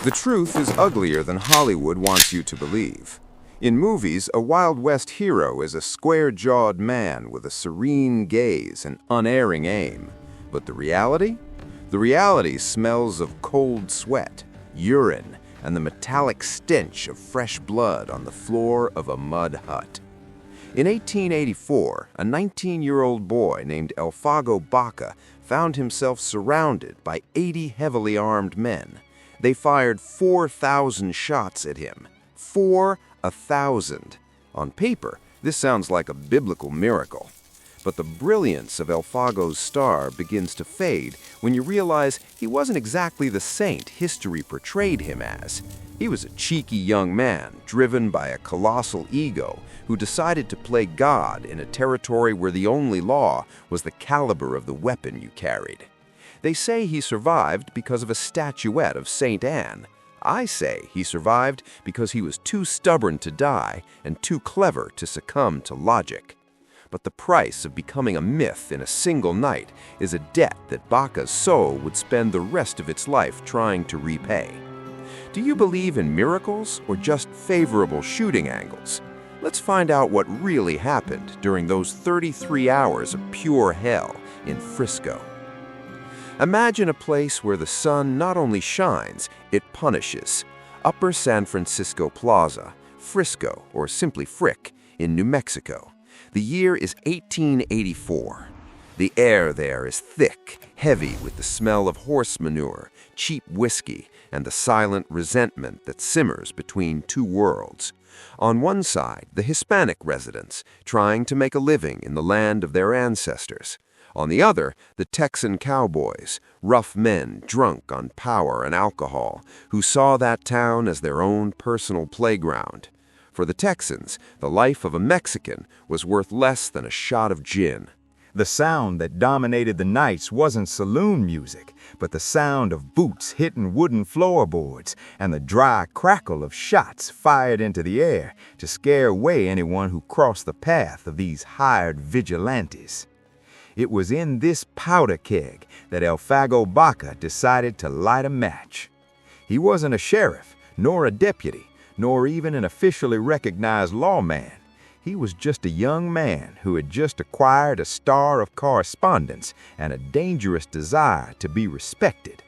The truth is uglier than Hollywood wants you to believe. In movies, a Wild West hero is a square-jawed man with a serene gaze and unerring aim. But the reality? The reality smells of cold sweat, urine, and the metallic stench of fresh blood on the floor of a mud hut. In 1884, a 19-year-old boy named Elfego Baca found himself surrounded by 80 heavily armed men. They fired 4,000 shots at him. 4,000. On paper, this sounds like a biblical miracle. But the brilliance of Elfego's star begins to fade when you realize he wasn't exactly the saint history portrayed him as. He was a cheeky young man driven by a colossal ego who decided to play God in a territory where the only law was the caliber of the weapon you carried. They say he survived because of a statuette of St. Anne. I say he survived because he was too stubborn to die and too clever to succumb to logic. But the price of becoming a myth in a single night is a debt that Baca's soul would spend the rest of its life trying to repay. Do you believe in miracles or just favorable shooting angles? Let's find out what really happened during those 33 hours of pure hell in Frisco. Imagine a place where the sun not only shines, it punishes. Upper San Francisco Plaza, Frisco, or simply Frick, in New Mexico. The year is 1884. The air there is thick, heavy with the smell of horse manure, cheap whiskey, and the silent resentment that simmers between two worlds. On one side, the Hispanic residents, trying to make a living in the land of their ancestors. On the other, the Texan Cowboys, rough men drunk on power and alcohol, who saw that town as their own personal playground. For the Texans, the life of a Mexican was worth less than a shot of gin. The sound that dominated the nights wasn't saloon music, but the sound of boots hitting wooden floorboards and the dry crackle of shots fired into the air to scare away anyone who crossed the path of these hired vigilantes. It was in this powder keg that Elfego Baca decided to light a match. He wasn't a sheriff, nor a deputy, nor even an officially recognized lawman. He was just a young man who had just acquired a star of correspondence and a dangerous desire to be respected.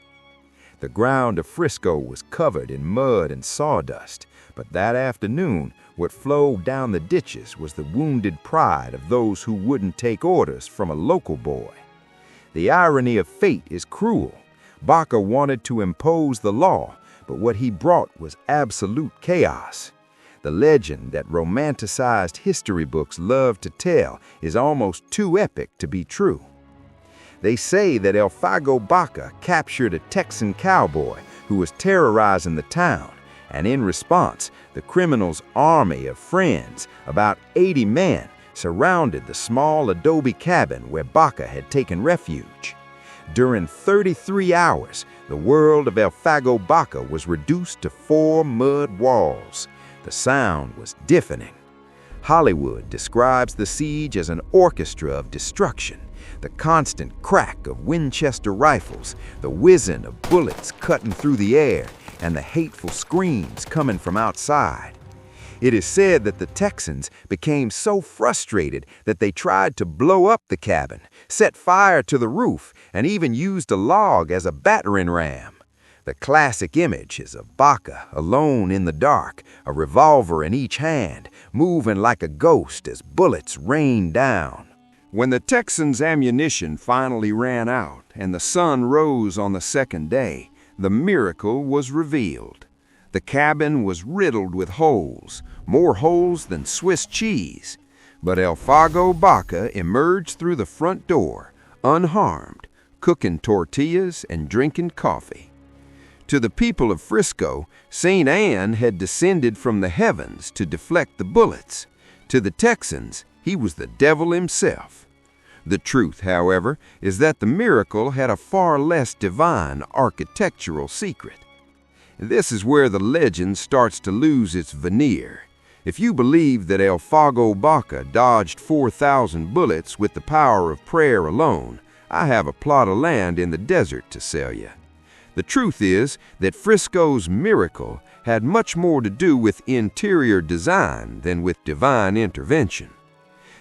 The ground of Frisco was covered in mud and sawdust, but that afternoon, what flowed down the ditches was the wounded pride of those who wouldn't take orders from a local boy. The irony of fate is cruel. Baca wanted to impose the law, but what he brought was absolute chaos. The legend that romanticized history books love to tell is almost too epic to be true. They say that Elfego Baca captured a Texan cowboy who was terrorizing the town, and in response, the criminal's army of friends, about 80 men, surrounded the small adobe cabin where Baca had taken refuge. During 33 hours, the world of Elfego Baca was reduced to 4 mud walls. The sound was deafening. Hollywood describes the siege as an orchestra of destruction. The constant crack of Winchester rifles, the whizzing of bullets cutting through the air, and the hateful screams coming from outside. It is said that the Texans became so frustrated that they tried to blow up the cabin, set fire to the roof, and even used a log as a battering ram. The classic image is of Baca alone in the dark, a revolver in each hand, moving like a ghost as bullets rained down. When the Texans' ammunition finally ran out and the sun rose on the second day, the miracle was revealed. The cabin was riddled with holes, more holes than Swiss cheese. But Elfego Baca emerged through the front door, unharmed, cooking tortillas and drinking coffee. To the people of Frisco, St. Anne had descended from the heavens to deflect the bullets. To the Texans, he was the devil himself. The truth, however, is that the miracle had a far less divine architectural secret. This is where the legend starts to lose its veneer. If you believe that Elfego Baca dodged 4,000 bullets with the power of prayer alone, I have a plot of land in the desert to sell you. The truth is that Frisco's miracle had much more to do with interior design than with divine intervention.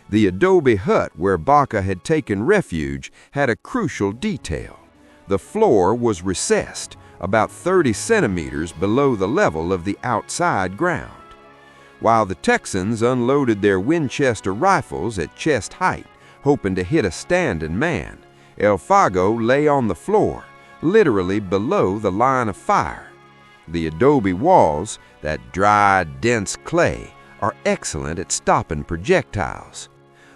The adobe hut where Baca had taken refuge had a crucial detail. The floor was recessed, about 30 centimeters below the level of the outside ground. While the Texans unloaded their Winchester rifles at chest height, hoping to hit a standing man, Elfego lay on the floor, literally below the line of fire. The adobe walls, that dry, dense clay, are excellent at stopping projectiles.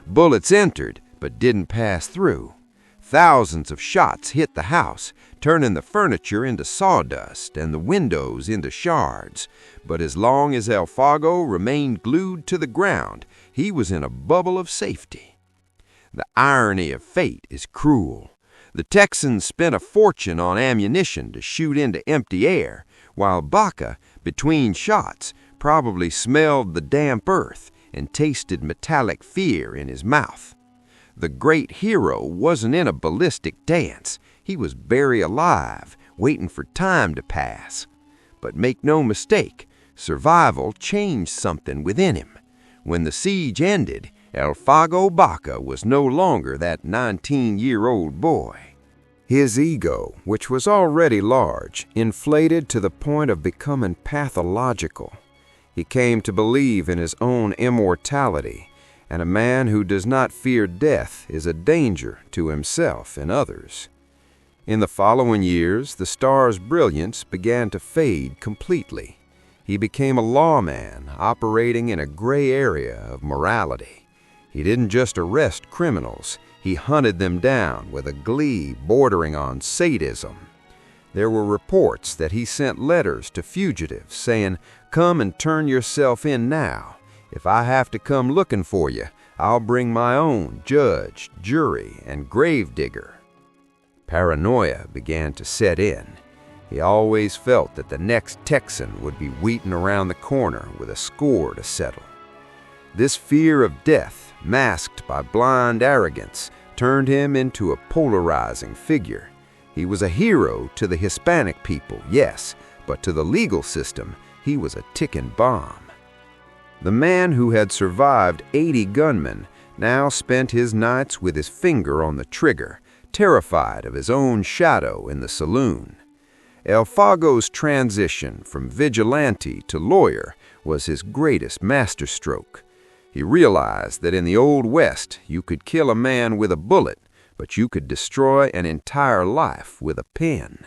Bullets entered, but didn't pass through. Thousands of shots hit the house, turning the furniture into sawdust and the windows into shards. But as long as Elfego remained glued to the ground, he was in a bubble of safety. The irony of fate is cruel. The Texans spent a fortune on ammunition to shoot into empty air, while Baca, between shots, probably smelled the damp earth and tasted metallic fear in his mouth. The great hero wasn't in a ballistic dance. He was buried alive, waiting for time to pass. But make no mistake, survival changed something within him. When the siege ended, Elfego Baca was no longer that 19-year-old boy. His ego, which was already large, inflated to the point of becoming pathological. He came to believe in his own immortality, and a man who does not fear death is a danger to himself and others. In the following years, the star's brilliance began to fade completely. He became a lawman operating in a gray area of morality. He didn't just arrest criminals, he hunted them down with a glee bordering on sadism. There were reports that he sent letters to fugitives saying, "Come and turn yourself in now. If I have to come looking for you, I'll bring my own judge, jury, and gravedigger." Paranoia began to set in. He always felt that the next Texan would be waiting around the corner with a score to settle. This fear of death, masked by blind arrogance, turned him into a polarizing figure. He was a hero to the Hispanic people, yes, but to the legal system, he was a ticking bomb. The man who had survived 80 gunmen now spent his nights with his finger on the trigger, terrified of his own shadow in the saloon. Elfego's transition from vigilante to lawyer was his greatest masterstroke. He realized that in the Old West you could kill a man with a bullet, but you could destroy an entire life with a pen.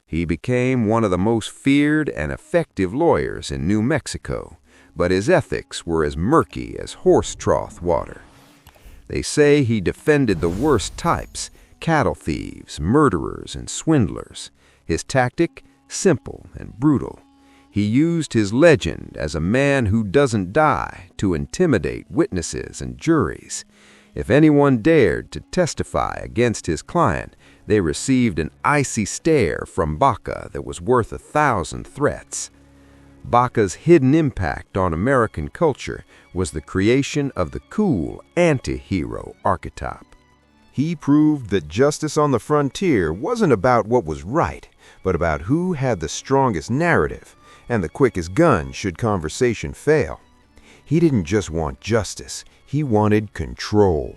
He became one of the most feared and effective lawyers in New Mexico, but his ethics were as murky as horse trough water. They say he defended the worst types, cattle thieves, murderers, and swindlers. His tactic, simple and brutal. He used his legend as a man who doesn't die to intimidate witnesses and juries. If anyone dared to testify against his client, they received an icy stare from Baca that was worth 1,000 threats. Baca's hidden impact on American culture was the creation of the cool anti-hero archetype. He proved that justice on the frontier wasn't about what was right, but about who had the strongest narrative and the quickest gun should conversation fail. He didn't just want justice, he wanted control.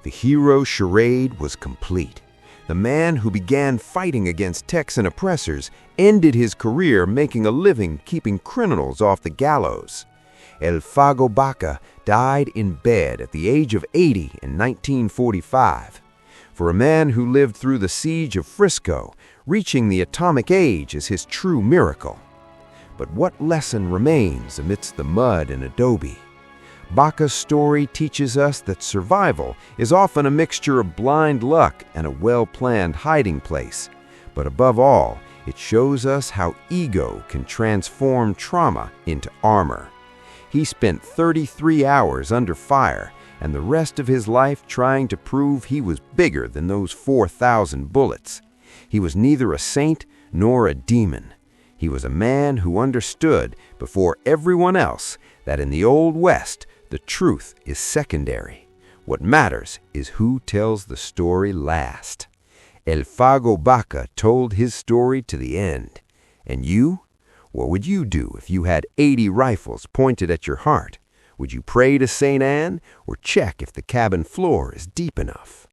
The hero charade was complete. The man who began fighting against Texan oppressors ended his career making a living keeping criminals off the gallows. Elfego Baca died in bed at the age of 80 in 1945. For a man who lived through the siege of Frisco, reaching the atomic age is his true miracle. But what lesson remains amidst the mud and adobe? Baca's story teaches us that survival is often a mixture of blind luck and a well-planned hiding place. But above all, it shows us how ego can transform trauma into armor. He spent 33 hours under fire and the rest of his life trying to prove he was bigger than those 4,000 bullets. He was neither a saint nor a demon. He was a man who understood before everyone else that in the Old West, the truth is secondary. What matters is who tells the story last. Elfego Baca told his story to the end. And you? What would you do if you had 80 rifles pointed at your heart? Would you pray to St. Anne or check if the cabin floor is deep enough?